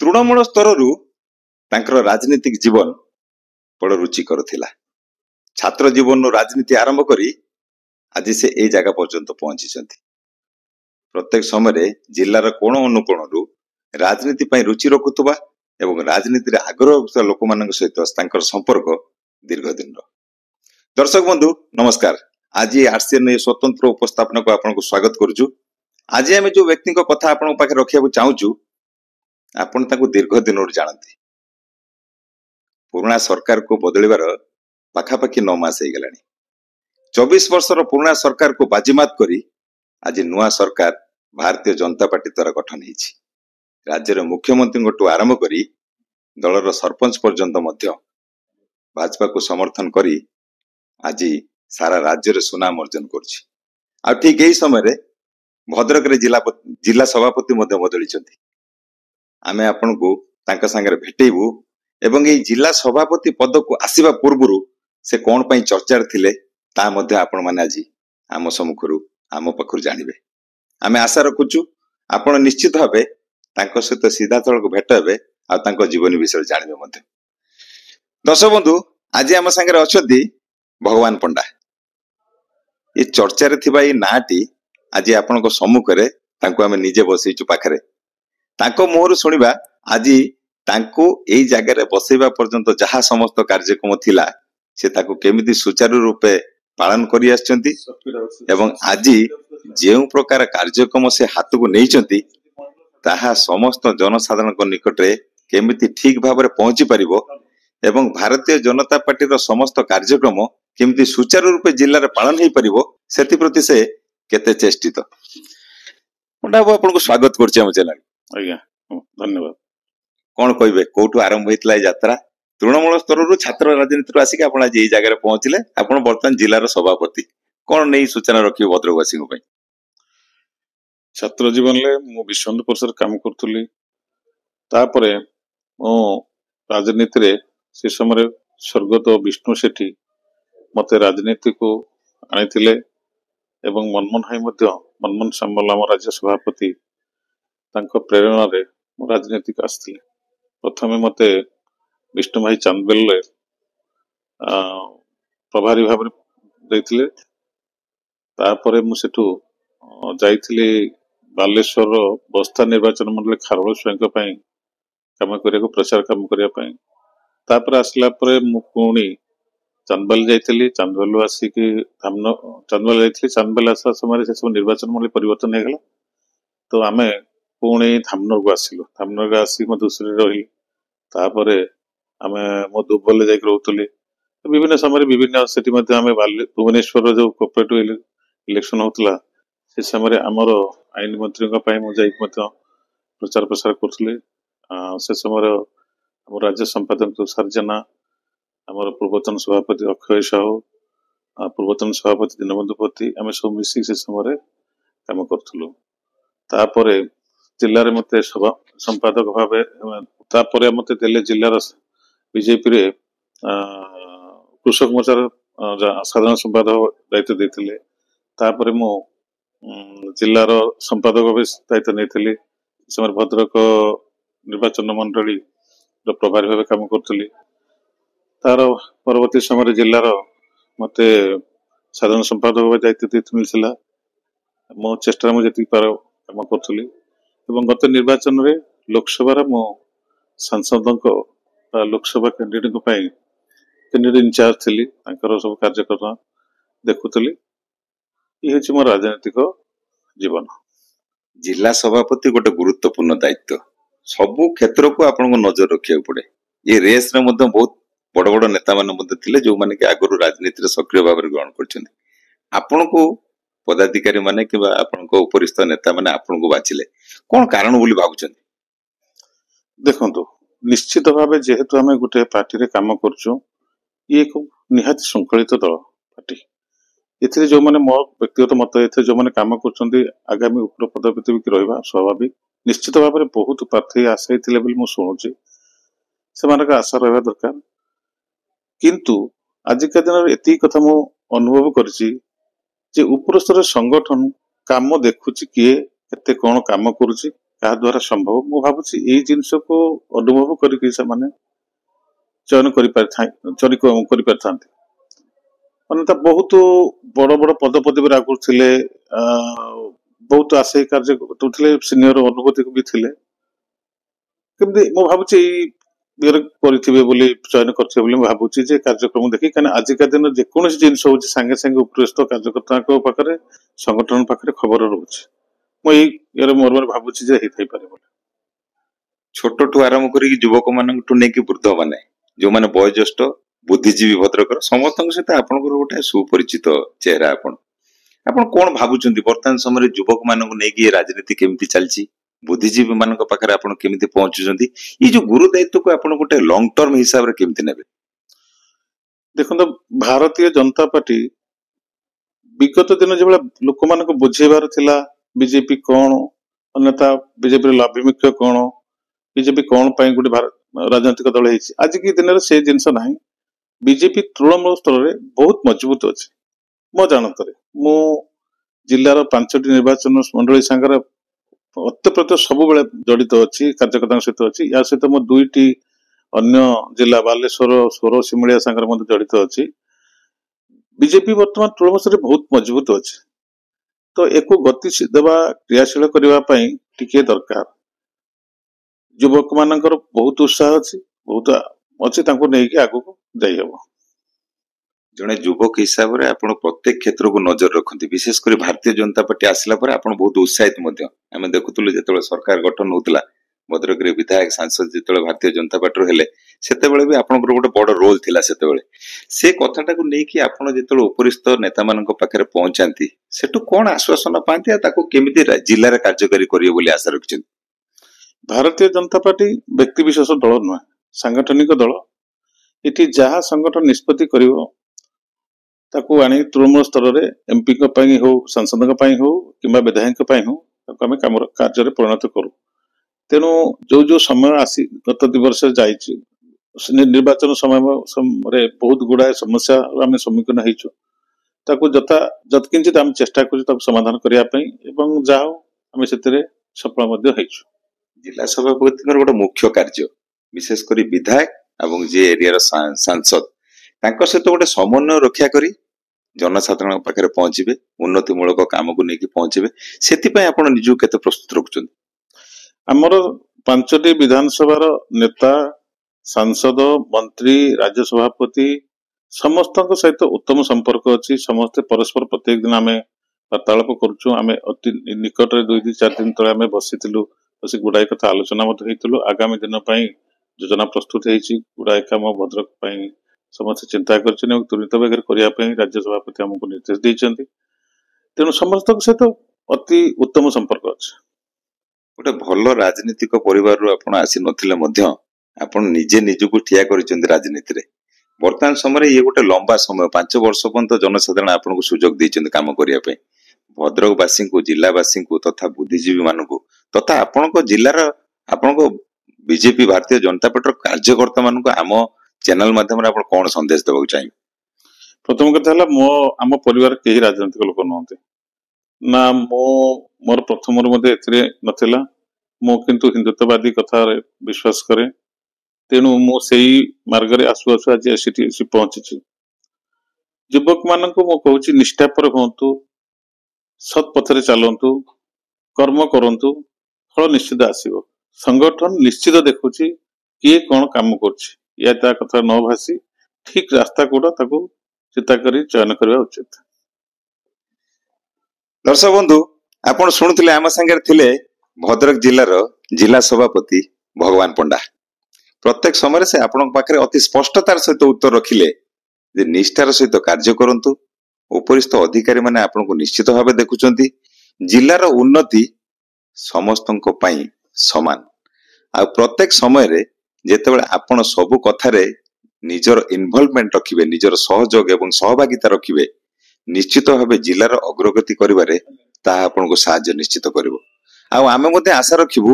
तृणमूल स्तर राजनीतिक जीवन बड़ रुचिकर थिला। छात्र जीवन राजनीति आरंभ करी आज से ए जगह पर्यंत पहुंची। प्रत्येक समय जिलार कोण अनुकोण राजनीति पर रुचि रखुवा एवं राजनीति आग्रह लोक मान सहित संपर्क दीर्घ दिन। दर्शक बंधु नमस्कार। आज आरसीएन स्वतंत्र उपस्थापन को आपको स्वागत करुचु। आज आम जो व्यक्ति कथा आपण पाखे रखा चाहूँ आपण दीर्घ दिन जानती। पुराना सरकार को बदलवार पाखापाखि 9 मास हो गलानी। 24 वर्षर पुराना सरकार को बाजीमात करी आज नुआ सरकार भारतीय जनता पार्टी द्वारा गठन होती। राज्यर मुख्यमंत्री आरंभ करी दलर सरपंच पर्यंत भाजपा को समर्थन करी आज सारा राज्य सुनाम अर्जन कर। ठीक यही समय भद्रक जिला सभापति बदली। आमे आपण को तांका संगे भेटेबू एवं ये जिला सभापति पद को आसीबा पूर्व से कौन पाई चर्चार थिले ता मध्ये आपण माने आज आम सम्मुखरु आम पाखरु जानिबे। आमे आशा रखुचु आपण निश्चित भावे तांको सहित सीधा तळक भेट हेबे आ तांको जीवन विषय जानिबे मध्ये। दर्शक बंधु आज आम संगे अछंती भगवान पंडा। ये चर्चार थिबा ये नाटी आज आपनको सम्मुखरे तांको आमे निजे बसैचु पाखरे। तांको मोहरु सुनिबा आज तांको एई जगह बसैबा पर्यंत जहा समस्त कार्यक्रम थिला से ताको केमिति सुचारू रूपे पालन करि आछंती एवं आज जेउ प्रकार कार्यक्रम से हाथ को नैचंती ताहा समस्त जनसाधारण को निकटरे केमिति ठीक भाबरे पहुंची परिबो एवं भारतीय जनता पार्टी रो समस्त कार्यक्रम केमिति सुचारू रूपे जिल्ला रे पालन हेई परिबो सेति प्रति से केते चेष्टित। पंडा आपनको स्वागत करछि हम चैनल। आज्ञा धन्यवाद। कौन कहबे कोठु आरंभ होइतला यात्रा तृणमूल स्तर छात्र राजनीति आसिक आप आज जगह पहुंचले आप बर्तमान जिलार सभापति कौन नहीं सूचना रखिए भद्रकवासी छात्र जीवन में विश्व परिसर काम करुली तापरे मो राजनीति रे से समय स्वर्गत विष्णु सेठी मते राजनीति को आनी एवं मनमोहन हाई मनमोहन सामल आम राज्य सभापति प्रेरणा रे राजनीति आसती। प्रथमे मते विष्णु भाई चांदबेल प्रभारी भाव देथिले तापरे मु सेठू जाइथिले बालेश्वर बस्ता निर्वाचन मंडल खारवल स्वयं पई काम करिया प्रचार काम करिया पई तापर आसला परे मु पुणी चांदबेल जाइथिली। चांदबेल आसिक चांदबेल जाइथिली। चांदबेल आसला समय से सब निर्वाचन मंडल परिवर्तन हो गला तो आमे पुणी धामनगर को आसिलु। धामनगर आसिक मो दूसरे रही तापरे आमे मो दुबल जाइक रहउतली। विभिन्न समय विभिन्न सेठी मध्ये आमे भुवनेश्वर जो कोऑपरेटिव इलेक्शन होतला से समय हमर आईन मंत्री का पई मो जाइक मध्ये प्रचार प्रसार करथले। से समय हम राज्य संपादक तुषार जेना हमर पूर्वतन सभापति अक्षय साहू पूर्वतन सभापति दीनबंधु पति आमे सब मिसी से समय काम करथलु। तापरे जिल्ला रे मते सभा संपादक भावे तापरे मते देले जिल्लार बीजेपी रे कृषक मोर्चार साधारण संपादक दायित्व देथिले। तापरे मो जिल्लार संपादक भावे दायित्व नेथिले। समय भद्रक निर्वाचन मंडली रो प्रभारी भावे काम करथली। तार परवर्ती समय जिल्लार मते साधारण संपादक भावे दायित्व देथिला। मो चेष्टा मु जति पार काम करथली एवं गत निर्वाचन रे लोकसभा मो सांसद लोकसभा कैंडिडेट कैंडिडेट इंचार्ज थी सब कार्यक्रम देखुली। ये मोर राजनीतिक जीवन। जिला सभापति गोटे गुरुत्वपूर्ण दायित्व सबु क्षेत्र को आपन नजर रखिया पड़े। ये रेस रे मध्य बहुत बड़ बड़ नेता माने जो माने कि आगु राजनीति सक्रिय भाव ग्रहण कर आपन को पदाधिकारी माने कि उपरिस्थ नेता माने आपन को बाछिले कौन कारण बोली भाबुछन? देखंतु निश्चित भावे जेहेतु आमे गुटे पार्टी रे काम करछु ये एक निहाती संकलित दल पार्टी एथिरे जो माने मो व्यक्तिगत मत एथिरे जो माने काम करछन्ती आगामी उपर पदपति भी रहबा स्वाभाविक। निश्चित भावे बहुत प्रार्थी आशा थिले बोली मु सुनुची से माने का आशा रहबा दरकार। किंतु आजिका दिन एती कथा मु अनुभव करछि जे उपर स्तर संगठन काम देखुची किए केते कोन काम करूची କାହା ଦ୍ୱାରା ସମ୍ଭବ ମୁଁ ଭାବୁଛି ଏଇ ଜିନିଷକୁ ଅନୁଭବ କରିକି ସେମାନେ ଚୟନ କରିପାରିଥାନ୍ତି। ମାନେ ତା ବହୁତ ବଡ ବଡ ପଦପଦବୀରେ ଆଗରୁ ଥିଲେ, ବହୁତ ଆଶାୟୀ କାର୍ଯ୍ୟ କରୁଥିଲେ, ସିନିୟର ଅନୁଭୂତି ବି ଥିଲେ। କେମିତି ମୁଁ ଭାବୁଛି ଏଇ ଇଏରେ କରିଥିବେ ବୋଲି, ଚୟନ କରିଥିବେ ବୋଲି ମୁଁ ଭାବୁଛି ଯେ କାର୍ଯ୍ୟକ୍ରମ ଦେଖି। କାହିଁକିନା ଆଜିକା ଦିନ ଯେକୌଣସି ଜିନିଷ ହଉଛି ସାଙ୍ଗେ ସାଙ୍ଗେ ଉପରିସ୍ଥ କାର୍ଯ୍ୟକର୍ତ୍ତାଙ୍କ ପାଖରେ, ସଂଗଠନ ପାଖରେ ଖବର ରହୁଛି। ମୁଁ ଏଇ ଇଏରେ ମୋର ଭାବୁଛି ଯେ ହେଇଥାଇପାରେ ବୋଲି। ଛୋଟଠୁ ଆରମ୍ଭ କରିକି ଯୁବକ ମାନଙ୍କଠୁ ନେଇକି ବୃଦ୍ଧ ମାନେ, ଯୋଉମାନେ ବୟୋଜ୍ୟେଷ୍ଠ ବୁଦ୍ଧିଜୀବୀ ଭଦ୍ରକର, ସମସ୍ତଙ୍କ ସହିତ ଆପଣଙ୍କର ଗୋଟେ ସୁପରିଚିତ ଚେହେରା। ଆପଣ କଣ ଭାବୁଛନ୍ତି ବର୍ତ୍ତମାନ ସମୟରେ ଯୁବକ ମାନଙ୍କୁ ନେଇକି ରାଜନୀତି କେମିତି ଚାଲିଛି, ବୁଦ୍ଧିଜୀବୀ ମାନଙ୍କ ପାଖରେ ଆପଣ କେମିତି ପହଞ୍ଚୁଛନ୍ତି, ଏଇ ଯୋଉ ଗୁରୁ ଦାୟିତ୍ୱକୁ ଆପଣ ଗୋଟେ ଲଙ୍ଗ ଟର୍ମ ହିସାବରେ କେମିତି ନେବେ? ଦେଖନ୍ତୁ, ଭାରତୀୟ ଜନତା ପାର୍ଟି ବିଗତ ଦିନ ଯେଭଳିଆ ଲୋକମାନଙ୍କୁ ବୁଝେଇବାର ଥିଲା ବିଜେପି କଣ, ଅନ୍ୟଥା ବିଜେପିର ଲାଭିମୁଖ୍ୟ କଣ, ବିଜେପି କଣ ପାଇଁ ଗୋଟେ ରାଜନୈତିକ ଦଳ ହେଇଛି, ଆଜିକି ଦିନରେ ସେ ଜିନିଷ ନାହିଁ। ବିଜେପି ତୃଣମୂଳ ସ୍ତରରେ ବହୁତ ମଜବୁତ ଅଛି। ମୋ ଜାଣତରେ ମୁଁ ଜିଲ୍ଲାର 5ଟି ନିର୍ବାଚନ ମଣ୍ଡଳୀ ସାଙ୍ଗରେ ଅତ୍ୟପ୍ରତ ସବୁବେଳେ ଜଡିତ ଅଛି, କାର୍ଯ୍ୟକର୍ତ୍ତାଙ୍କ ସହିତ ଅଛି। ୟା ସହିତ ମୁଁ 2ଟି ଅନ୍ୟ ଜିଲ୍ଲା ବାଲେଶ୍ୱର, ସୋର, ସିମୁଳିଆ ସାଙ୍ଗରେ ମଧ୍ୟ ଜଡିତ ଅଛି। ବିଜେପି ବର୍ତ୍ତମାନ ତୃଣମୂଳ ସ୍ତରରେ ବହୁତ ମଜବୁତ ଅଛି। ତ ଏକୁ ଗତି ଦେବା, କ୍ରିୟାଶୀଳ କରିବା ପାଇଁ ଟିକେ ଦରକାର। ଯୁବକ ମାନଙ୍କର ବହୁତ ଉତ୍ସାହ ଅଛି, ବହୁତ ଅଛି, ତାଙ୍କୁ ନେଇକି ଆଗକୁ ଯାଇହବ। ଜଣେ ଯୁବକ ହିସାବରେ ଆପଣ ପ୍ରତ୍ୟେକ କ୍ଷେତ୍ରକୁ ନଜର ରଖନ୍ତି, ବିଶେଷ କରି ଭାରତୀୟ ଜନତା ପାର୍ଟି ଆସିଲା ପରେ ଆପଣ ବହୁତ ଉତ୍ସାହିତ ମଧ୍ୟ। ଆମେ ଦେଖୁଥିଲୁ ଯେତେବେଳେ ସରକାର ଗଠନ ହଉଥିଲା, ଭଦ୍ରକରେ ବିଧାୟକ ସାଂସଦ ଯେତେବେଳେ ଭାରତୀୟ ଜନତା ପାର୍ଟିର ହେଲେ, ସେତେବେଳେ ବି ଆପଣଙ୍କର ଗୋଟେ ବଡ ରୋଲ ଥିଲା। ସେତେବେଳେ ସେ କଥାଟାକୁ ନେଇକି ଆପଣ ଯେତେବେଳେ ଉପରିସ୍ଥ ନେତାମାନଙ୍କ ପାଖରେ ପହଞ୍ଚାନ୍ତି, ସେଠୁ କଣ ଆଶ୍ୱାସନା ପାଆନ୍ତି ଆଉ ତାକୁ କେମିତି ଜିଲ୍ଲାରେ କାର୍ଯ୍ୟକାରୀ କରିବେ ବୋଲି ଆଶା ରଖିଛନ୍ତି? ଭାରତୀୟ ଜନତା ପାର୍ଟି ବ୍ୟକ୍ତି ବିଶେଷ ଦଳ ନୁହେଁ, ସାଂଗଠନିକ ଦଳ। ଏଠି ଯାହା ସଂଗଠନ ନିଷ୍ପତ୍ତି କରିବ ତାକୁ ଆଣି ତୃଣମୂଳ ସ୍ତରରେ ଏମ୍ପିଙ୍କ ପାଇଁ ହଉ, ସାଂସଦଙ୍କ ପାଇଁ ହଉ କିମ୍ବା ବିଧାୟକଙ୍କ ପାଇଁ ହଉ, ତାକୁ ଆମେ କାର୍ଯ୍ୟରେ ପରିଣତ କରୁ। ତେଣୁ ଯୋଉ ସମୟ ଆସି ଗତ 2 ବର୍ଷ ଯାଇଛି, ନିର୍ବାଚନ ସମୟରେ ବହୁତ ଗୁଡାଏ ସମସ୍ୟା ଆମେ ସମ୍ମୁଖୀନ ହେଇଛୁ। ତାକୁ ଯତ୍କିଞ୍ଚିତ ଆମେ ଚେଷ୍ଟା କରୁଛୁ ତାକୁ ସମାଧାନ କରିବା ପାଇଁ, ଏବଂ ଯାହା ହଉ ଆମେ ସେଥିରେ ସଫଳ ମଧ୍ୟ ହେଇଛୁ। ଜିଲ୍ଲା ସଭାପତିଙ୍କର ଗୋଟେ ମୁଖ୍ୟ କାର୍ଯ୍ୟ, ବିଶେଷ କରି ବିଧାୟକ ଏବଂ ଯେ ଏରିଆର ସାଂସଦ, ତାଙ୍କ ସହିତ ଗୋଟେ ସମନ୍ୱୟ ରକ୍ଷା କରି ଜନସାଧାରଣଙ୍କ ପାଖରେ ପହଞ୍ଚିବେ, ଉନ୍ନତିମୂଳକ କାମକୁ ନେଇକି ପହଞ୍ଚିବେ। ସେଥିପାଇଁ ଆପଣ ନିଜକୁ କେତେ ପ୍ରସ୍ତୁତ ରଖୁଛନ୍ତି? ଆମର 5ଟି ବିଧାନସଭାର ନେତା, ସାଂସଦ, ମନ୍ତ୍ରୀ, ରାଜ୍ୟ ସଭାପତି ସମସ୍ତଙ୍କ ସହିତ ଉତ୍ତମ ସମ୍ପର୍କ ଅଛି। ସମସ୍ତେ ପରସ୍ପର ପ୍ରତ୍ୟେକ ଦିନ ଆମେ ବାର୍ତ୍ତାଳାପ କରୁଛୁ। ଆମେ ଅତି ନିକଟରେ 2-4 ଦିନ ତଳେ ଆମେ ବସିଥିଲୁ, ବସି ଗୁଡାଏ କଥା ଆଲୋଚନା ମଧ୍ୟ ହେଇଥିଲୁ। ଆଗାମୀ ଦିନ ପାଇଁ ଯୋଜନା ପ୍ରସ୍ତୁତ ହେଇଛି। ଗୁଡାଏ କାମ ଭଦ୍ରକ ପାଇଁ ସମସ୍ତେ ଚିନ୍ତା କରିଛନ୍ତି ଏବଂ ତ୍ୱରିତ ବେଗରେ କରିବା ପାଇଁ ରାଜ୍ୟ ସଭାପତି ଆମକୁ ନିର୍ଦ୍ଦେଶ ଦେଇଛନ୍ତି। ତେଣୁ ସମସ୍ତଙ୍କ ସହିତ ଅତି ଉତ୍ତମ ସମ୍ପର୍କ ଅଛି। ଗୋଟେ ଭଲ ରାଜନୈତିକ ପରିବାରରୁ ଆପଣ ଆସି ନଥିଲେ ମଧ୍ୟ ଆପଣ ନିଜେ ନିଜକୁ ଠିଆ କରିଛନ୍ତି ରାଜନୀତିରେ। ବର୍ତ୍ତମାନ ସମୟରେ ଇଏ ଗୋଟେ ଲମ୍ବା ସମୟ, 5 ବର୍ଷ ପର୍ଯ୍ୟନ୍ତ ଜନସାଧାରଣ ଆପଣଙ୍କୁ ସୁଯୋଗ ଦେଇଛନ୍ତି କାମ କରିବା ପାଇଁ। ଭଦ୍ରକବାସୀଙ୍କୁ, ଜିଲ୍ଲାବାସୀଙ୍କୁ ତଥା ବୁଦ୍ଧିଜୀବୀ ମାନଙ୍କୁ ତଥା ଆପଣଙ୍କ ଜିଲ୍ଲାର, ଆପଣଙ୍କ ବିଜେପି ଭାରତୀୟ ଜନତା ପାର୍ଟିର କାର୍ଯ୍ୟକର୍ତ୍ତା ମାନଙ୍କୁ ଆମ ଚ୍ୟାନେଲ ମାଧ୍ୟମରେ ଆପଣ କଣ ସନ୍ଦେଶ ଦେବାକୁ ଚାହିଁବେ? ପ୍ରଥମ କଥା ହେଲା, ଆମ ପରିବାର କେହି ରାଜନୈତିକ ଲୋକ ନୁହନ୍ତି ନା। ମୋର ପ୍ରଥମରୁ ମଧ୍ୟ ଏଥିରେ ନଥିଲା। ମୁଁ କିନ୍ତୁ ହିନ୍ଦୁତ୍ୱବାଦୀ କଥାରେ ବିଶ୍ୱାସ କରେ। ତେଣୁ ମୁଁ ସେଇ ମାର୍ଗରେ ଆସୁ ଆସୁ ଆଜି ଆସି ପହଞ୍ଚିଛି। ଯୁବକ ମାନଙ୍କୁ ମୁଁ କହୁଛି, ନିଷ୍ଠାପର ହୁଅନ୍ତୁ, ସତ୍ ପଥରେ ଚାଲନ୍ତୁ, କର୍ମ କରନ୍ତୁ, ଫଳ ନିଶ୍ଚିତ ଆସିବ। ସଂଗଠନ ନିଶ୍ଚିତ ଦେଖୁଛି କିଏ କଣ କାମ କରୁଛି, ୟା ତା କଥା ନ ଭାସି ଠିକ ରାସ୍ତା କୋଉଟା ତାକୁ ଚିନ୍ତା କରି ଚୟନ କରିବା ଉଚିତ। ଦର୍ଶକ ବନ୍ଧୁ, ଆପଣ ଶୁଣୁଥିଲେ, ଆମ ସାଙ୍ଗରେ ଥିଲେ ଭଦ୍ରକ ଜିଲ୍ଲାର ଜିଲ୍ଲା ସଭାପତି ଭଗବାନ ପଣ୍ଡା। ପ୍ରତ୍ୟେକ ସମୟରେ ସେ ଆପଣଙ୍କ ପାଖରେ ଅତି ସ୍ପଷ୍ଟତାର ସହିତ ଉତ୍ତର ରଖିଲେ ଯେ ନିଷ୍ଠାର ସହିତ କାର୍ଯ୍ୟ କରନ୍ତୁ। ଉପରିସ୍ଥ ଅଧିକାରୀ ମାନେ ଆପଣଙ୍କୁ ନିଶ୍ଚିତ ଭାବେ ଦେଖୁଛନ୍ତି। ଜିଲ୍ଲାର ଉନ୍ନତି ସମସ୍ତଙ୍କ ପାଇଁ ସମାନ। ଆଉ ପ୍ରତ୍ୟେକ ସମୟରେ ଯେତେବେଳେ ଆପଣ ସବୁ କଥାରେ ନିଜର ଇନଭଲଭମେଣ୍ଟ ରଖିବେ, ନିଜର ସହଯୋଗ ଏବଂ ସହଭାଗିତା ରଖିବେ, ନିଶ୍ଚିତ ଭାବେ ଜିଲ୍ଲାର ଅଗ୍ରଗତି କରିବାରେ ତାହା ଆପଣଙ୍କୁ ସାହାଯ୍ୟ ନିଶ୍ଚିତ କରିବ। ଆଉ ଆମେ ମଧ୍ୟ ଆଶା ରଖିବୁ,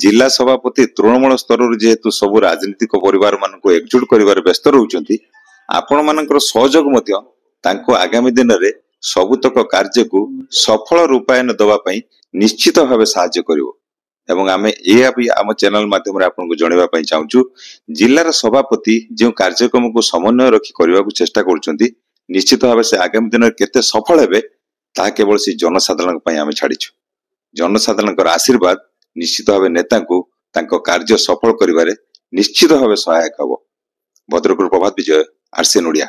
ଜିଲ୍ଲା ସଭାପତି ତୃଣମୂଳ ସ୍ତରରୁ ଯେହେତୁ ସବୁ ରାଜନୈତିକ ପରିବାର ମାନଙ୍କୁ ଏକଜୁଟ କରିବାରେ ବ୍ୟସ୍ତ ରହୁଛନ୍ତି, ଆପଣ ମାନଙ୍କର ସହଯୋଗ ମଧ୍ୟ ତାଙ୍କୁ ଆଗାମୀ ଦିନରେ ସବୁତକ କାର୍ଯ୍ୟକୁ ସଫଳ ରୂପାୟନ ଦେବା ପାଇଁ ନିଶ୍ଚିତ ଭାବେ ସାହାଯ୍ୟ କରିବ। ଏବଂ ଆମେ ଏହା ବି ଆମ ଚ୍ୟାନେଲ ମାଧ୍ୟମରେ ଆପଣଙ୍କୁ ଜଣାଇବା ପାଇଁ ଚାହୁଁଛୁ ଜିଲ୍ଲାର ସଭାପତି ଯେଉଁ କାର୍ଯ୍ୟକ୍ରମକୁ ସମନ୍ୱୟ ରଖି କରିବାକୁ ଚେଷ୍ଟା କରୁଛନ୍ତି ନିଶ୍ଚିତ ଭାବେ ସେ ଆଗାମୀ ଦିନରେ କେତେ ସଫଳ ହେବେ ତାହା କେବଳ ସେ ଜନସାଧାରଣଙ୍କ ପାଇଁ ଆମେ ଛାଡ଼ିଛୁ। ଜନସାଧାରଣଙ୍କର ଆଶୀର୍ବାଦ ନିଶ୍ଚିତ ଭାବେ ନେତାଙ୍କୁ ତାଙ୍କ କାର୍ଯ୍ୟ ସଫଳ କରିବାରେ ନିଶ୍ଚିତ ଭାବେ ସହାୟକ ହେବ। ଭଦ୍ରକରୁ ପ୍ରଭାତ ବିଜୟ, ଆର୍ସିଏନ୍ ଓଡ଼ିଆ।